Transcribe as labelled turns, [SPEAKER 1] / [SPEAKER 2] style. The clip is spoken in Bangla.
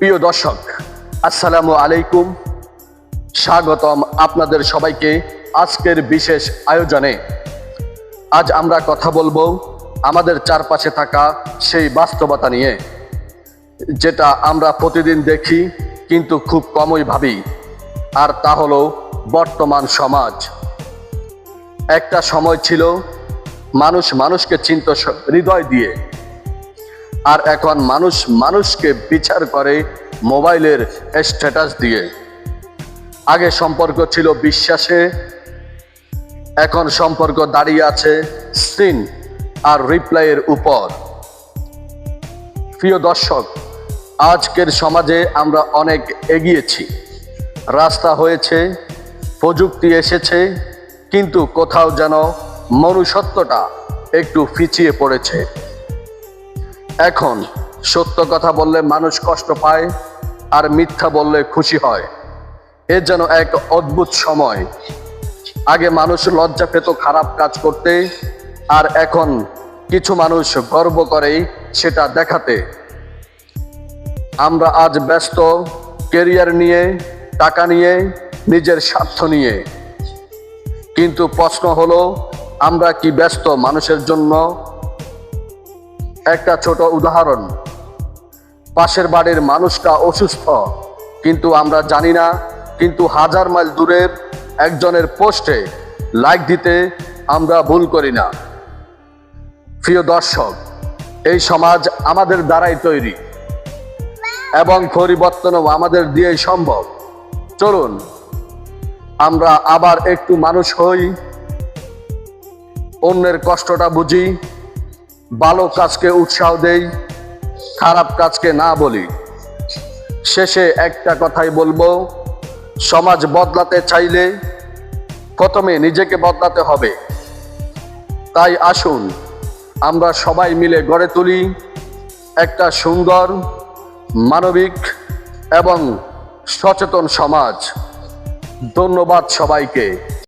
[SPEAKER 1] প্রিয় দর্শক, আসসালামু আলাইকুম। স্বাগতম আপনাদের সবাইকে আজকের বিশেষ আয়োজনে। আজ আমরা কথা বলবো আমাদের চারপাশে থাকা সেই বাস্তবতা নিয়ে, যেটা আমরা প্রতিদিন দেখি কিন্তু খুব কমই ভাবি। আর তা হলো বর্তমান সমাজ। একটা সময় ছিল মানুষ মানুষকে চিনত হৃদয় দিয়ে, আর এখন মানুষ মানুষকে বিচার করে মোবাইলের স্ট্যাটাস দিয়ে। আগে সম্পর্ক ছিল বিশ্বাসে, এখন সম্পর্ক দাঁড়িয়ে আছে সিন আর রিপ্লাইয়ের উপর। প্রিয় দর্শক, আজকের সমাজে আমরা অনেক এগিয়েছি, রাস্তা হয়েছে, প্রযুক্তি এসেছে, কিন্তু কোথাও যেন মনুষ্যত্বটা একটু পিছিয়ে পড়েছে। এখন সত্য কথা বললে মানুষ কষ্ট পায়, আর মিথ্যা বললে খুশি হয়। এ যেন এক অদ্ভুত সময়। আগে মানুষ লজ্জা পেত খারাপ কাজ করতে, আর এখন কিছু মানুষ গর্ব করে সেটা দেখাতে। আমরা আজ ব্যস্ত ক্যারিয়ার নিয়ে, টাকা নিয়ে, নিজের স্বার্থ নিয়ে। কিন্তু প্রশ্ন হলো, আমরা কি ব্যস্ত মানুষের জন্য? একটা ছোট উদাহরণ, পাশের বাড়ির মানুষটা অসুস্থ, কিন্তু আমরা জানি না, কিন্তু 1000 মাইল দূরের একজনের পোস্টে লাইক দিতে আমরা ভুল করি না। প্রিয় দর্শক, এই সমাজ আমাদের দ্বারাই তৈরি, এবং পরিবর্তনও আমাদের দিয়েই সম্ভব। চলুন আমরা আবার একটু মানুষ হই, অন্যের কষ্টটা বুঝি, ভালো কাজকে উৎসাহ দেই, খারাপ কাজকে না বলি। শেষে একটা কথাই বলবো, সমাজ বদলাতে চাইলে প্রথমে নিজেকে বদলাতে হবে। তাই আসুন আমরা সবাই মিলে গড়ে তুলি একটা সুন্দর, মানবিক এবং সচেতন সমাজ। ধন্যবাদ সবাইকে।